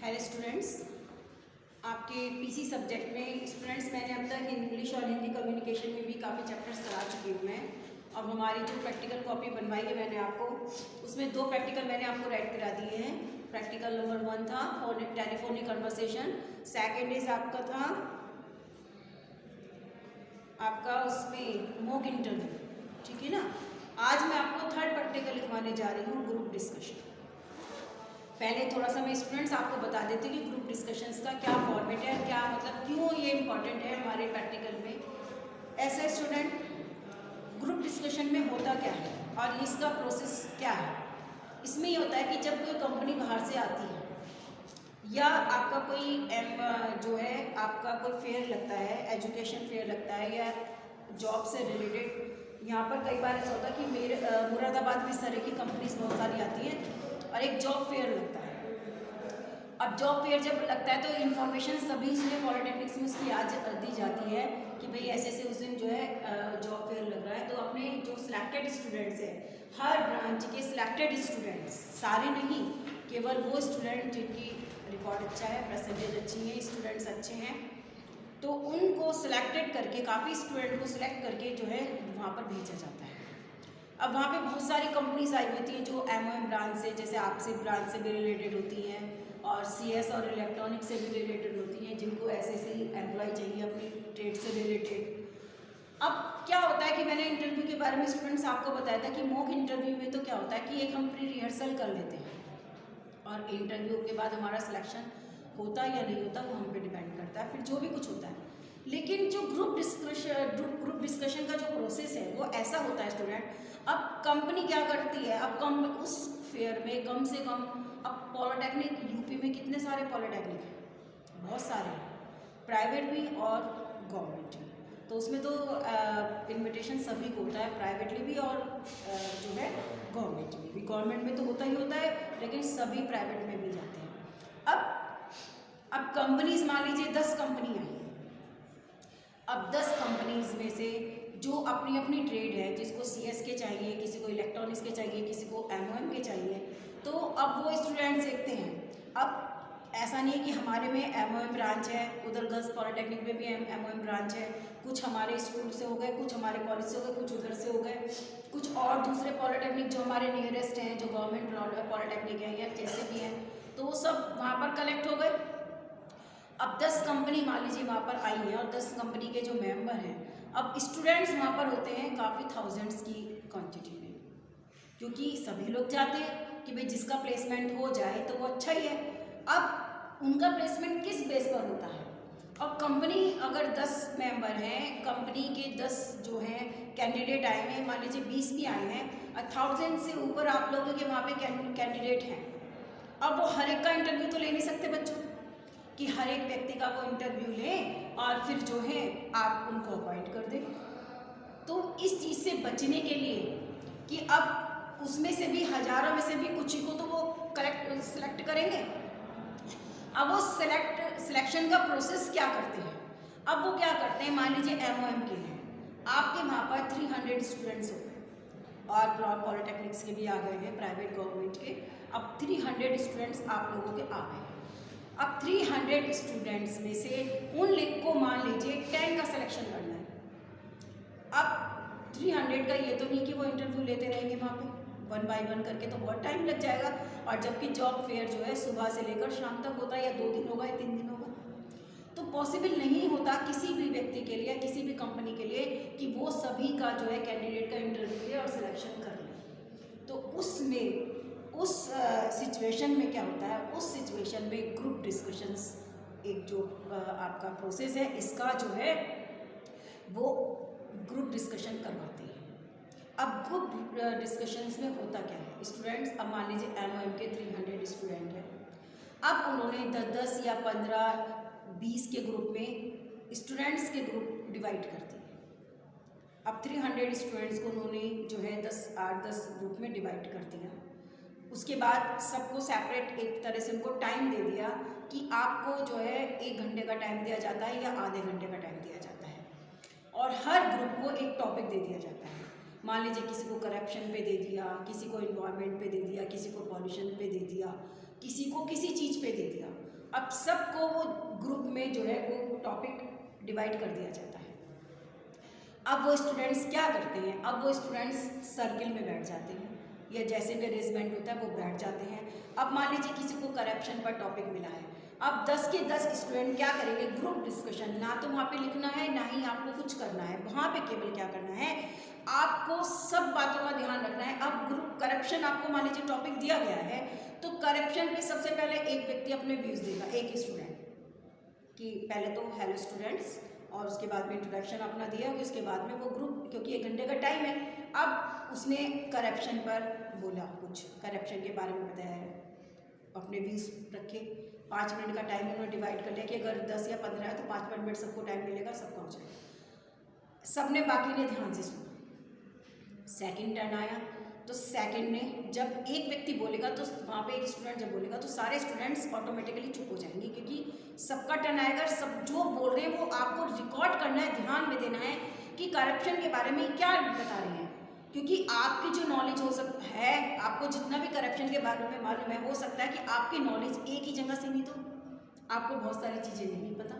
Hello students, आपके PC subject में students मैंने अब तक इंग्लिश और हिंदी कम्युनिकेशन में भी काफ़ी चैप्टर्स करा चुकी हूँ मैं। अब हमारी जो प्रैक्टिकल कॉपी बनवाई है मैंने आपको, उसमें 2 प्रैक्टिकल मैंने आपको राइट करा दिए हैं। प्रैक्टिकल नंबर 1 था टेलीफोनिक कन्वर्सेशन, सेकेंड इज आपका था आपका उसमें मॉक इंटरव्यू, ठीक है ना। आज मैं आपको थर्ड प्रैक्टिकल लिखवाने जा रही हूँ, ग्रुप डिस्कशन। पहले थोड़ा सा मैं स्टूडेंट्स आपको बता देती हूँ कि ग्रुप डिस्कशंस का क्या फॉर्मेट है, क्या मतलब क्यों ये इम्पॉर्टेंट है हमारे प्रैक्टिकल में। ऐसा स्टूडेंट, ग्रुप डिस्कशन में होता क्या है और इसका प्रोसेस क्या है। इसमें ये होता है कि जब कोई कंपनी बाहर से आती है या आपका कोई जो है आपका कोई फेयर लगता है, एजुकेशन फेयर लगता है या जॉब से रिलेटेड। यहाँ पर कई बार ऐसा होता है कि मेरे मुरादाबाद में इस तरह की कंपनीज बहुत सारी आती हैं और एक जॉब फेयर लगता है। अब जॉब फेयर जब लगता है तो इन्फॉर्मेशन सभी इसमें पॉलिटेक्निक्स में उसकी आज दी जाती है कि भाई ऐसे ऐसे उस दिन जो है जॉब फेयर लग रहा है। तो अपने जो सिलेक्टेड स्टूडेंट्स हैं, हर ब्रांच के सिलेक्टेड स्टूडेंट्स, सारे नहीं, केवल वो स्टूडेंट जिनकी रिकॉर्ड अच्छा है, परसेंटेज अच्छी है, स्टूडेंट्स अच्छे हैं, तो उनको सिलेक्टेड करके, काफ़ी स्टूडेंट को सिलेक्ट करके जो है वहाँ पर भेजा जाता है। अब वहाँ पे बहुत सारी कंपनीज आई होती हैं जो MOM ब्रांच से, जैसे आपसे ब्रांच से भी रिलेटेड होती हैं और CS और इलेक्ट्रॉनिक से भी रिलेटेड होती हैं, जिनको ऐसे ही एम्प्लॉय चाहिए अपनी ट्रेड से रिलेटेड। अब क्या होता है कि मैंने इंटरव्यू के बारे में स्टूडेंट्स आपको बताया था कि मॉक इंटरव्यू में तो क्या होता है कि एक हम प्री रिहर्सल कर लेते हैं और इंटरव्यू के बाद हमारा सिलेक्शन होता या नहीं होता वो हम पे डिपेंड करता है, फिर जो भी कुछ होता है। लेकिन जो ग्रुप डिस्कशन का जो प्रोसेस है वो ऐसा होता है स्टूडेंट। अब कंपनी क्या करती है, अब उस फेयर में कम से कम, अब पॉलिटेक्निक यूपी में कितने सारे पॉलिटेक्निक हैं, बहुत सारे हैं, प्राइवेट भी और गवर्नमेंट भी। तो उसमें तो इन्विटेशन सभी को होता है, प्राइवेटली भी और जो है गवर्नमेंट में भी। गवर्नमेंट में तो होता ही होता है, लेकिन सभी प्राइवेट में भी जाते हैं। अब कंपनीज, मान लीजिए 10 कंपनी आई। अब 10 कंपनीज में से जो अपनी अपनी ट्रेड है, जिसको CS के चाहिए, किसी को इलेक्ट्रॉनिक्स के चाहिए, किसी को MOM के चाहिए, तो अब वो स्टूडेंट्स देखते हैं। अब ऐसा नहीं है कि हमारे में MOM ब्रांच है, उधर गर्ल्स पॉलिटेक्निक में भी MOM ब्रांच है, कुछ हमारे स्कूल से हो गए, कुछ हमारे कॉलेज से हो गए, कुछ उधर से हो गए, कुछ और दूसरे पॉलिटेक्निक जो हमारे नियरेस्ट हैं, जो गवर्नमेंट पॉलिटेक्निक हैं या जैसे भी हैं, तो वो सब वहाँ पर कलेक्ट हो गए। अब 10 कंपनी मान लीजिए वहाँ पर आई है और 10 कंपनी के जो मेंबर हैं, अब स्टूडेंट्स वहाँ पर होते हैं काफ़ी थाउजेंड्स की क्वांटिटी में, क्योंकि सभी लोग चाहते हैं कि भाई जिसका प्लेसमेंट हो जाए तो वो अच्छा ही है। अब उनका प्लेसमेंट किस बेस पर होता है, और कंपनी अगर 10 मेंबर हैं, कंपनी के 10 जो हैं कैंडिडेट आए हैं, मान लीजिए 20 भी आए हैं, 1000 से ऊपर आप लोगों के वहाँ पे कैंडिडेट हैं। अब वो हर एक का इंटरव्यू तो ले नहीं सकते बच्चों, कि हर एक व्यक्ति का वो इंटरव्यू लें और फिर जो है आप उनको अपॉइंट कर दें। तो इस चीज़ से बचने के लिए कि अब उसमें से भी हज़ारों में से भी कुछ ही को तो वो सिलेक्ट करेंगे। अब वो सिलेक्शन का प्रोसेस क्या करते हैं, अब वो क्या करते हैं, मान लीजिए MOM के हैं, आपके वहाँ पर 300 स्टूडेंट्स हो गए और पॉलिटेक्निक्स के भी आ गए हैं, प्राइवेट गवर्नमेंट के। अब 300 स्टूडेंट्स आप लोगों के आ गए हैं। अब 300 स्टूडेंट्स में से उन लिंक को मान लीजिए 10 का सिलेक्शन करना है। अब 300 का ये तो नहीं कि वो इंटरव्यू लेते रहेंगे वहाँ पे 1 बाय 1 करके, तो बहुत टाइम लग जाएगा। और जबकि जॉब फेयर जो है सुबह से लेकर शाम तक होता है, या 2 दिन होगा या 3 दिन होगा, तो पॉसिबल नहीं होता किसी भी व्यक्ति के लिए, किसी भी कंपनी के लिए कि वो सभी का जो है कैंडिडेट का इंटरव्यू ले और सिलेक्शन कर ले। तो उसमें उस सिचुएशन में क्या होता है, उस सिचुएशन में ग्रुप डिस्कशंस एक जो आपका प्रोसेस है, इसका जो है वो ग्रुप डिस्कशन करवाते हैं। अब ग्रुप डिस्कशंस में होता क्या है स्टूडेंट्स, अब मान लीजिए MOM के 300 स्टूडेंट हैं, अब उन्होंने 10-10 या 15-20 के ग्रुप में स्टूडेंट्स के ग्रुप डिवाइड कर दिए। अब 300 स्टूडेंट्स को उन्होंने जो है 8-10 ग्रुप में डिवाइड कर दिया। उसके बाद सबको सेपरेट एक तरह से उनको टाइम दे दिया कि आपको जो है 1 घंटे का टाइम दिया जाता है या आधे घंटे का टाइम दिया जाता है, और हर ग्रुप को एक टॉपिक दे दिया जाता है। मान लीजिए किसी को करप्शन पे दे दिया, किसी को इन्वायरमेंट पे दे दिया, किसी को पॉल्यूशन पे दे दिया, किसी को किसी चीज़ पे दे दिया। अब सबको वो ग्रुप में जो है वो टॉपिक डिवाइड कर दिया जाता है। अब वो स्टूडेंट्स क्या करते हैं, अब वो स्टूडेंट्स सर्किल में बैठ जाते हैं या जैसे भी अरेंजमेंट होता है वो बैठ जाते हैं। अब मान लीजिए किसी को करप्शन पर टॉपिक मिला है, अब 10 के 10 स्टूडेंट क्या करेंगे, ग्रुप डिस्कशन। ना तो वहाँ पे लिखना है ना ही आपको कुछ करना है, वहाँ पे केवल क्या करना है, आपको सब बातों का ध्यान रखना है। अब ग्रुप करप्शन आपको मान लीजिए टॉपिक दिया गया है, तो करप्शन पे सबसे पहले एक व्यक्ति अपने व्यूज़ देगा, एक स्टूडेंट, कि पहले तो हेलो स्टूडेंट्स, और उसके बाद में इंट्रोडक्शन अपना दिया, उसके बाद में वो ग्रुप, क्योंकि 1 घंटे का टाइम है, अब उसने करप्शन पर बोला, कुछ करप्शन के बारे में बताया, अपने व्यूज़ रखे। 5 मिनट का टाइम उन्होंने डिवाइड कर लिया कि अगर 10 या 15 है तो 5 मिनट सबको टाइम मिलेगा, सबका हो जाएगा। सबने, बाकी ने ध्यान से सुना। सेकंड टर्न आया, तो सेकंड ने जब एक व्यक्ति बोलेगा तो वहाँ पे एक स्टूडेंट जब बोलेगा तो सारे स्टूडेंट्स ऑटोमेटिकली चुप हो जाएंगे, क्योंकि सबका टर्न आएगा, सब जो बोल रहे हैं वो आपको रिकॉर्ड करना है, ध्यान में देना है कि करप्शन के बारे में क्या बता रहे हैं। क्योंकि आपकी जो नॉलेज हो है, आपको जितना भी करप्शन के बारे में मालूम है, हो सकता है कि आपकी नॉलेज एक ही जगह सीमित हो, आपको बहुत सारी चीज़ें नहीं पता।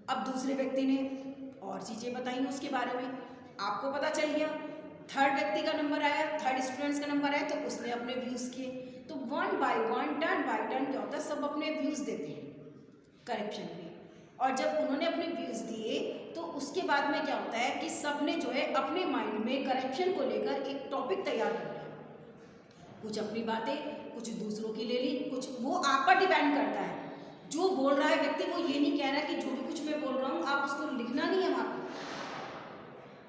अब दूसरे व्यक्ति ने और चीज़ें बताई उसके बारे में, आपको पता चल गया। थर्ड व्यक्ति का नंबर आया, थर्ड स्टूडेंट्स का नंबर आया, तो उसने अपने व्यूज़ किए। तो 1 बाय 1, टर्न बाय टर्न क्या होता है, सब अपने व्यूज़ देते हैं करप्शन पे। और जब उन्होंने अपने व्यूज़ दिए तो उसके बाद में क्या होता है कि सब ने जो है अपने माइंड में करप्शन को लेकर एक टॉपिक तैयार कर लिया। कुछ अपनी बातें, कुछ दूसरों की ले ली, कुछ वो आप पर डिपेंड करता है। जो बोल रहा है व्यक्ति वो ये नहीं कह रहा कि जो भी कुछ मैं बोल रहा हूँ आप उसको लिखना नहीं है वहाँ पर,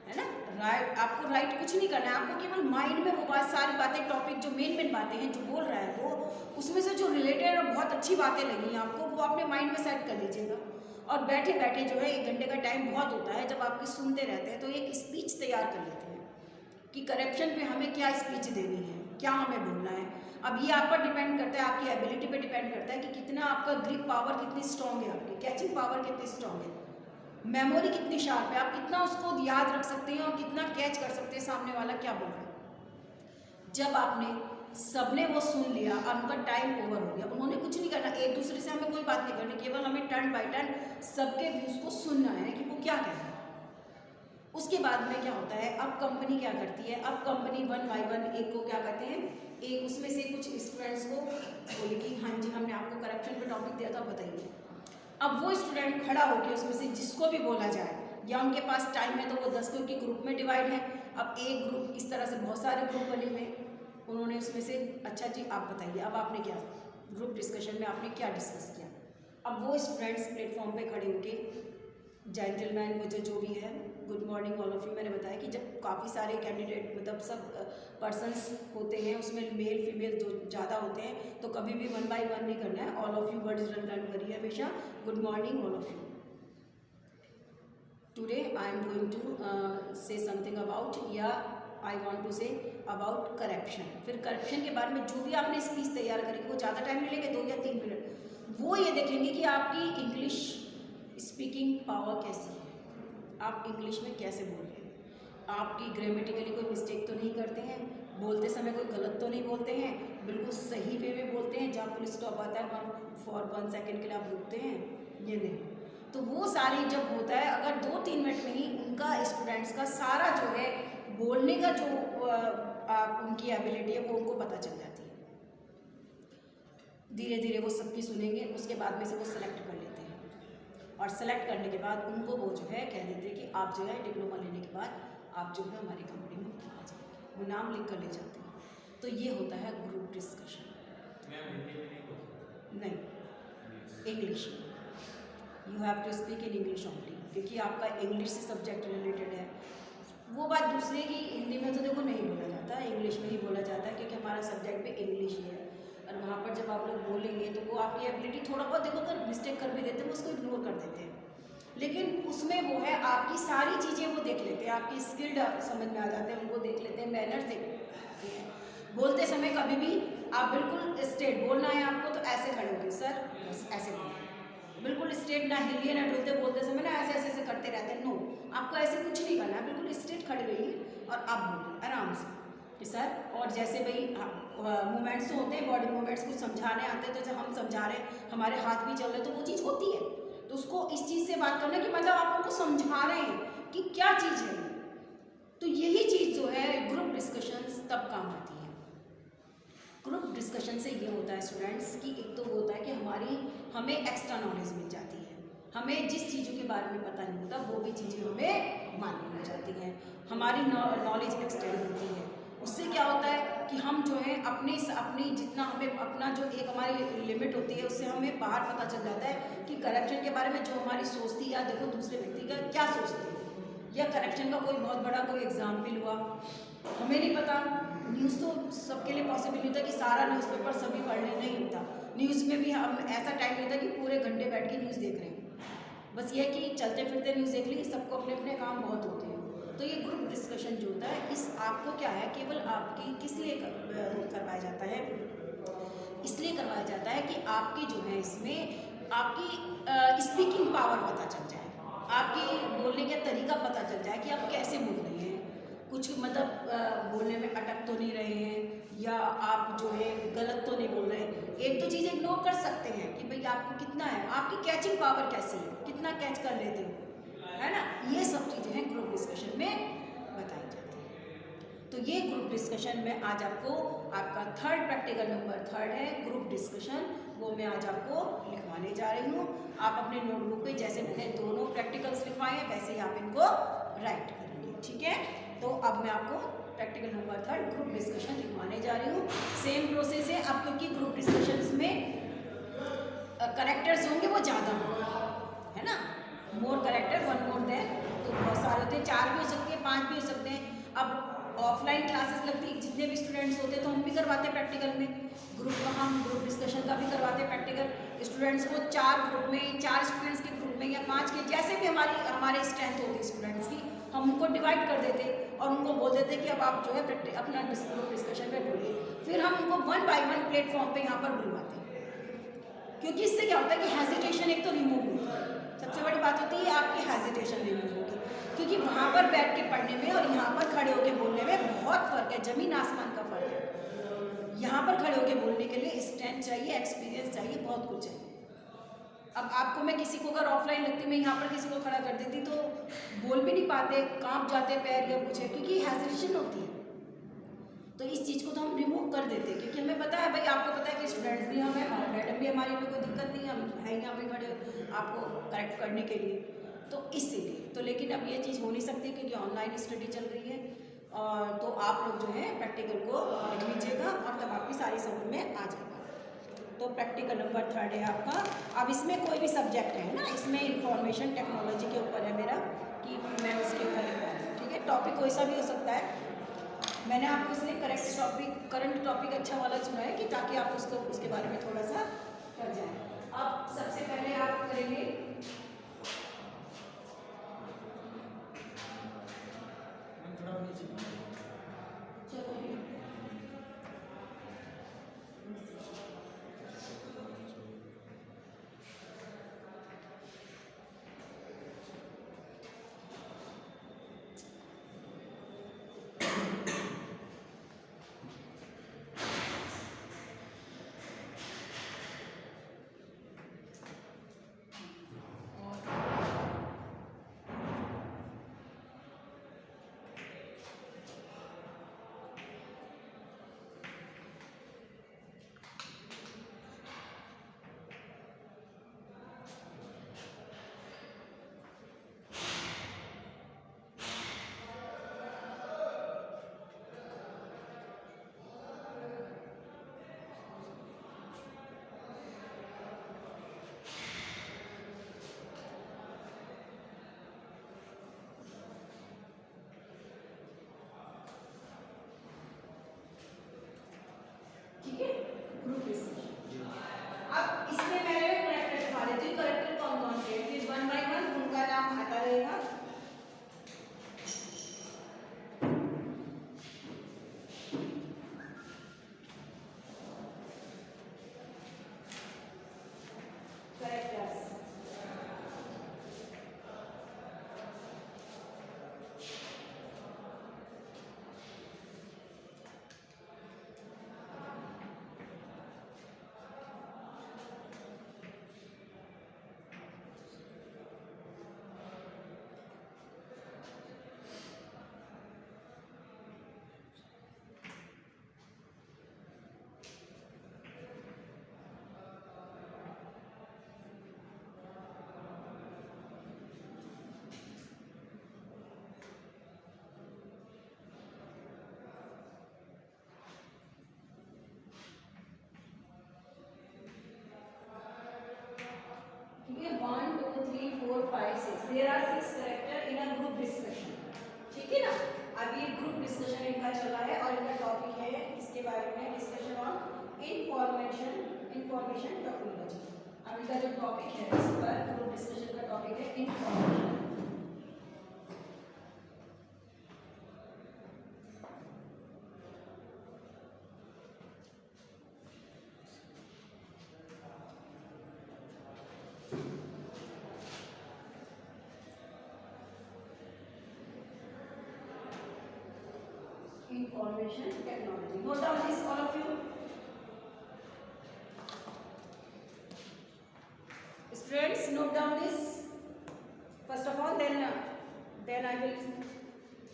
है ना, राइट, आपको राइट कुछ नहीं करना है, आपको केवल माइंड में वो बात, सारी बातें, टॉपिक जो मेन बातें हैं जो बोल रहा है वो, उसमें से जो रिलेटेड और बहुत अच्छी बातें लगी आपको वो अपने माइंड में सेट कर लीजिएगा। और बैठे बैठे जो है 1 घंटे का टाइम बहुत होता है, जब आपके सुनते रहते हैं तो एक स्पीच तैयार कर लेते हैं कि करप्शन पे हमें क्या स्पीच देनी है, क्या हमें बोलना है। अब ये आप पर डिपेंड करता है, आपकी एबिलिटी पे डिपेंड करता है कि कितना आपका ग्रिप पावर कितनी स्ट्रांग है, आपकी कैचिंग पावर कितनी स्ट्रांग है, मेमोरी कितनी शार्प है, आप कितना उसको याद रख सकते हैं और कितना कैच कर सकते हैं सामने वाला क्या बोल रहा है। जब आपने सबने वो सुन लिया, उनका टाइम ओवर हो गया, उन्होंने कुछ नहीं करना, एक दूसरे से हमें कोई बात नहीं करनी, केवल हमें टर्न बाय टर्न सबके व्यूज़ को सुनना है कि वो क्या कह रहे हैं। उसके बाद में क्या होता है, अब कंपनी क्या करती है, अब कंपनी 1 बाय 1 एक को क्या करते हैं, एक उसमें से कुछ स्टूडेंट्स को बोले कि हाँ जी हमने आपको करप्शन पे टॉपिक दिया था, बताइए। अब वो स्टूडेंट खड़ा होकर उसमें से जिसको भी बोला जाए, या उनके पास टाइम है तो वो 10 के ग्रुप में डिवाइड है। अब एक ग्रुप, इस तरह से बहुत सारे ग्रुप बने हुए, उन्होंने उसमें से अच्छा जी आप बताइए, अब आपने क्या ग्रुप डिस्कशन में आपने क्या डिस्कस किया। अब वो स्टूडेंट्स प्लेटफॉर्म पे खड़े होके, जेंटलमैन मुझे जो भी है, good morning all of you, मैंने बताया कि जब काफ़ी सारे कैंडिडेट मतलब सब पर्सन्स होते हैं, उसमें मेल फीमेल जो ज़्यादा होते हैं, तो कभी भी 1 बाय 1 नहीं करना है, all of you words learn करिए हमेशा, good morning all of you. Today I am going to say something about, या I want to say about corruption. फिर करप्शन के बारे में जो भी आपने स्पीच तैयार करेंगे वो ज़्यादा टाइम मिलेंगे, 2 या 3 मिनट। वो ये देखेंगे कि आपकी इंग्लिश स्पीकिंग पावर कैसी है, आप इंग्लिश में कैसे बोल रहे हैं, आपकी ग्रामेटिकली कोई मिस्टेक तो नहीं करते हैं, बोलते समय कोई गलत तो नहीं बोलते हैं, बिल्कुल सही वे में बोलते हैं, जहाँ फुल स्टॉप आता है फॉर 1 सेकेंड के लिए आप रुकते हैं, ये नहीं। तो वो सारी जब होता है, अगर 2-3 मिनट में ही उनका स्टूडेंट्स का सारा जो है बोलने का जो उनकी एबिलिटी है वो उनको पता चल जाती है। धीरे धीरे वो सबकी सुनेंगे, उसके बाद में से वो सेलेक्ट कर लेते हैं, और सेलेक्ट करने के बाद उनको वो जो है कह देते हैं कि आप जो है डिप्लोमा लेने के बाद आप जो है हमारी कंपनी में आ जाएंगे, वो नाम लिख कर ले जाते हैं। तो ये होता है ग्रुप डिस्कशन। नहीं, इंग्लिश में you have to speak in English only, क्योंकि आपका इंग्लिश से सब्जेक्ट रिलेटेड है। वो बात दूसरे की हिंदी में तो देखो नहीं बोला जाता, इंग्लिश में ही बोला जाता है, क्योंकि हमारा सब्जेक्ट भी इंग्लिश ही है। और वहाँ पर जब आप लोग बोलेंगे तो वो आपकी एबिलिटी थोड़ा बहुत देखो, अगर मिस्टेक कर भी देते हैं वो उसको इग्नोर कर देते हैं, लेकिन उसमें वो है आपकी सारी चीज़ें वो देख लेते हैं, आपकी स्किल्ड समझ में आ जाते हैं, उनको देख लेते हैं, मैनर्स देख लेते हैं। बोलते समय कभी भी आप बिल्कुल स्ट्रेट बोलना है आपको, तो ऐसे खड़े होगे सर, बस ऐसे बोलना, बिल्कुल स्ट्रेट, ना हिलिए ना डुलते, बोलते समय ना ऐसे ऐसे करते रहते हैं, नो, आपको ऐसे कुछ नहीं करना है, बिल्कुल स्ट्रेट खड़े रहिए और आप बोलिए आराम से। कि सर, और जैसे भाई मूवमेंट्स तो होते हैं, बॉडी मूवमेंट्स कुछ समझाने आते हैं, तो जब हम समझा रहे हैं हमारे हाथ भी चल रहे तो वो चीज़ होती है। तो उसको इस चीज़ से बात करना कि मतलब आप उनको समझा रहे हैं कि क्या चीज़ है। तो यही चीज़ जो है ग्रुप डिस्कशंस तब काम आती है। ग्रुप डिस्कशन से ये होता है स्टूडेंट्स कि एक तो वो होता है कि हमें एक्स्ट्रा नॉलेज मिल जाती है, हमें जिस चीज़ों के बारे में पता नहीं होता वो भी चीज़ें हमें मालूम हो जाती हैं, हमारी नॉलेज एक्सटेंड होती है। उससे क्या होता है कि हम जो है अपनी जितना हमें अपना जो एक हमारी लिमिट होती है उससे हमें बाहर पता चल जाता है कि करप्शन के बारे में जो हमारी सोच थी, या देखो दूसरे व्यक्ति का क्या सोचते हैं, या करप्शन का कोई बहुत बड़ा कोई एग्जाम्पल हुआ, हमें नहीं पता। न्यूज़ तो सबके लिए पॉसिबल नहीं होता कि सारा न्यूज़पेपर सभी पढ़ने नहीं होता। न्यूज़ में भी हम ऐसा टाइम नहीं होता कि पूरे घंटे बैठ के न्यूज़ देख रहे हैं। बस ये कि चलते फिरते न्यूज़ देख ली, सबको अपने अपने काम बहुत होते हैं। तो ये ग्रुप डिस्कशन जो होता है, इस आपको क्या है, केवल आपकी किस लिए करवाया जाता है, इसलिए करवाया जाता है कि आपकी जो है इसमें आपकी स्पीकिंग पावर पता चल जाए, आपकी बोलने का तरीका पता चल जाए कि आप कैसे बोल रहे हैं, कुछ मतलब बोलने में अटक तो नहीं रहे हैं, या आप जो है गलत तो नहीं बोल रहे हैं। एक तो चीज़ इग्नोर कर सकते हैं कि भाई आपको कितना है, आपकी कैचिंग पावर कैसी है, कितना कैच कर लेते हो, है ना। ये सब चीज़ें हैं ग्रुप डिस्कशन में बताई जाती हैं। तो ये ग्रुप डिस्कशन में आज आपको आपका थर्ड प्रैक्टिकल नंबर 3 है ग्रुप डिस्कशन, वो मैं आज आपको लिखवाने जा रही हूँ। आप अपने नोटबुक पे जैसे मैंने दोनों प्रैक्टिकल्स लिखवाए हैं वैसे ही आप इनको राइट करेंगे, ठीक है। तो अब मैं आपको प्रैक्टिकल नंबर 3 ग्रुप डिस्कशन लिखवाने जा रही हूँ। सेम प्रोसेस है। अब क्योंकि ग्रुप डिस्कशंस में करेक्टर्स होंगे वो ज़्यादा होंगे, है ना, मोर करेक्टर वन मोर देन, तो बहुत सारे होते हैं, 4 भी हो सकते हैं, 5 भी हो सकते हैं। अब ऑफलाइन क्लासेस लगती, जितने भी स्टूडेंट्स होते तो हम भी करवाते प्रैक्टिकल में, हम ग्रुप डिस्कशन का भी करवाते प्रैक्टिकल। स्टूडेंट्स को 4 ग्रुप में, 4 स्टूडेंट्स के ग्रुप में या 5 के, जैसे भी हमारे स्ट्रेंथ होती है स्टूडेंट्स की, हम उनको डिवाइड कर देते और उनको बोल देते कि अब आप जो है अपना ग्रुप डिस्कशन में बोलिए। फिर हम उनको 1 बाय 1 प्लेटफॉर्म पे यहाँ पर बुलवाते हैं, क्योंकि इससे क्या होता है कि हेजिटेशन एक तो रिमूव होती है। सबसे बड़ी बात होती है आपकी हेजिटेशन रिमूव होगी, क्योंकि वहाँ पर बैठ के पढ़ने में और यहाँ पर खड़े होकर बोलने में बहुत फ़र्क है, ज़मीन आसमान का फ़र्क है। यहाँ पर खड़े होकर बोलने के लिए स्ट्रेंथ चाहिए, एक्सपीरियंस चाहिए, बहुत कुछ है। अब आपको मैं किसी को अगर ऑफलाइन लगती, मैं यहाँ पर किसी को खड़ा कर देती तो बोल भी नहीं पाते, कांप जाते पैर या कुछ है, क्योंकि हेजिटेशन होती है। तो इस चीज़ को तो हम रिमूव कर देते हैं, क्योंकि हमें पता है भाई, आपको पता है कि स्टूडेंट्स भी हमें, मैडम भी हमारी में कोई दिक्कत नहीं है, हम है यहाँ पे खड़े आपको करेक्ट करने के लिए, तो इसीलिए। तो लेकिन अब ये चीज़ हो नहीं सकती क्योंकि ऑनलाइन स्टडी चल रही है, और तो आप लोग जो है प्रैक्टिकल को लिख लीजिएगा और तब आपकी सारी समझ में आ जाएगा। तो प्रैक्टिकल नंबर 3 है आपका। अब इसमें कोई भी सब्जेक्ट है ना, इसमें इंफॉर्मेशन टेक्नोलॉजी के ऊपर है मेरा, कि मैं उसके ऊपर लिखवा रही हूँ, ठीक है। टॉपिक कोई सा भी हो सकता है, मैंने आपको इसलिए करंट टॉपिक अच्छा वाला चुना है कि ताकि आप उसके बारे में थोड़ा सा कर जाए। अब सबसे पहले आप करेंगे 4 5 6 there are 6 character in a group discussion. ठीक है ना। अब ये ग्रुप डिस्कशन इनका चला है और इनका टॉपिक है इसके बारे में डिस्कशन ऑन इंफॉर्मेशन टेक्नोलॉजी। अब इनका जो टॉपिक है इस पर ग्रुप डिस्कशन का टॉपिक है information. Information technology. Note down this, all of you. Students, note down this. First of all, then I will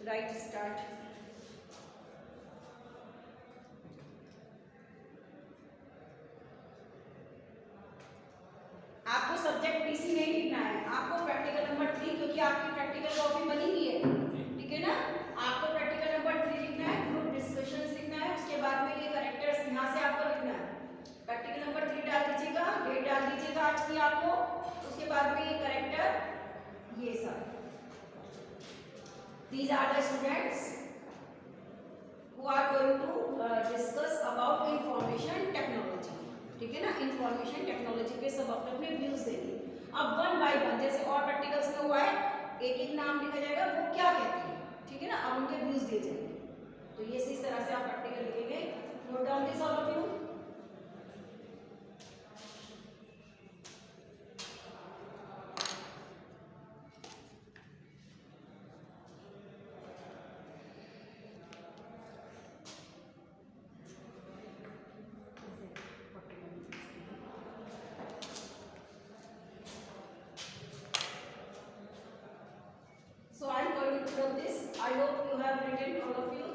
write start. आपको सब्जेक्ट पीसी नहीं लिखना है, आपको प्रैक्टिकल नंबर 3 क्योंकि आपकी प्रैक्टिकल कॉपी बनी हुई है, ठीक है ना। आपको प्रैक्टिकल नंबर 3 लिखना है, ग्रुप डिस्कशंस लिखना है, उसके बाद में ये कैरेक्टर्स यहाँ से आपको लिखना है। प्रैक्टिकल नंबर 3 डाल दीजिएगा, डेट डाल दीजिएगा आज की आपको, उसके बाद में ये कैरेक्टर ये सब। These are the students who are going to discuss about information technology. ठीक है ना। इंफॉर्मेशन टेक्नोलॉजी पे सब अपने अपने व्यूज देंगे। अब वन बाय वन जैसे और प्रैक्टिकल्स में हुआ है, एक एक नाम लिखा जाएगा वो क्या कहती है, ठीक है ना। अब उनके व्यूज दिए जाएंगे। तो ये इस तरह से आप प्रैक्टिकल लिखेंगे। Note down this all of you. So I am going to put this. I hope you have written, all of you.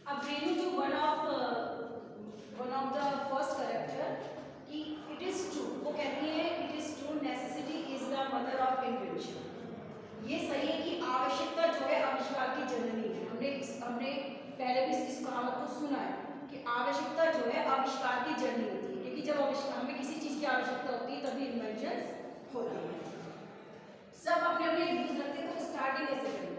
अब रेनू जो one of the first character कि इट इज ट्रू, वो कहती है it is true necessity is the mother of invention. ये सही है कि आवश्यकता जो है आविष्कार की जननी है। हमने पहले भी इस कहावत को सुना है कि आवश्यकता जो है आविष्कार की जननी होती है, क्योंकि जब हमें किसी चीज की आवश्यकता होती है तभी इन्वेंशन होते हैं। सब अपने अपने व्यूज रखते हैं, तो स्टार्टिंग कैसे करेंगे।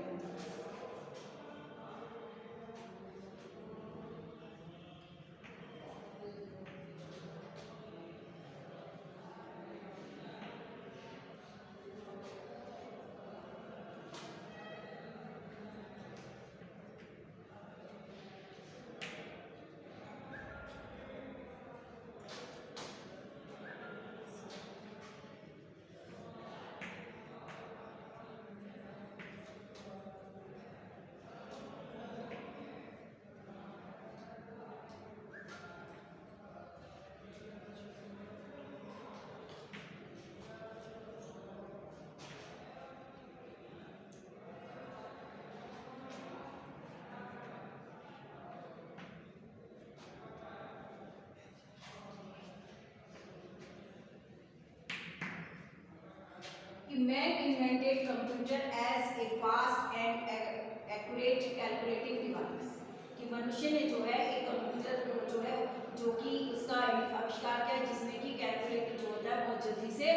Man invented computer as a fast and accurate calculating device, कि मनुष्य ने जो है एक कंप्यूटर जो है जो कि उसका आविष्कार किया जिसमें कि कैलकुलेटर जो होता है बहुत जल्दी से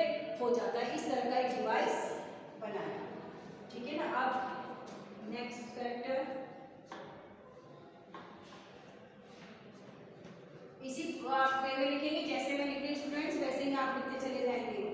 हो जाता है, इस तरह का एक डिवाइस बनाया। ठीक है ना। अब नेक्स्ट कैरेक्टर इसी आप वे में लिखेंगे, जैसे मैं लिख रही हूँ स्टूडेंट्स वैसे ही आप लिखते चले जाएंगे।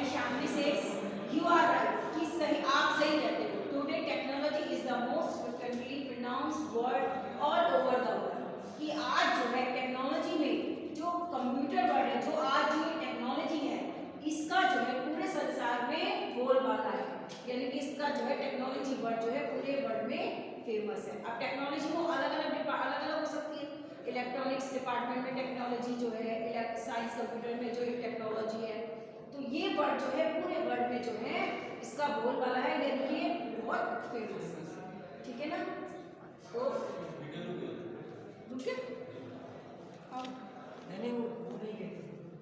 Shamli says you are right, कि सही आप सही कहते हो। Today technology is the most frequently pronounced word all over the world, कि आज जो है टेक्नोलॉजी में जो कंप्यूटर वर्ड है, जो आज जो टेक्नोलॉजी है इसका जो है पूरे संसार में बोलबाला है, यानी कि इसका जो है टेक्नोलॉजी वर्ड जो है पूरे वर्ल्ड में फेमस है। अब टेक्नोलॉजी को अलग अलग हो सकती है। इलेक्ट्रॉनिक्स डिपार्टमेंट में टेक्नोलॉजी जो है, साइंस कंप्यूटर में जो टेक्नोलॉजी है, तो ये वर्ड जो है पूरे वर्ल्ड में जो है इसका बोलबाला है, यानी कि ये बहुत फेमस है। ठीक है ना। तो रुके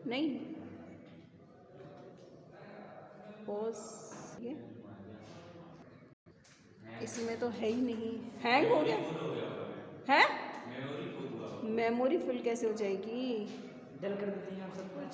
नहीं पॉज, ये इसमें तो है ही नहीं, हैंग हो गया है। मेमोरी फुल कैसे हो जाएगी? डल कर देते हैं आप सब कुछ।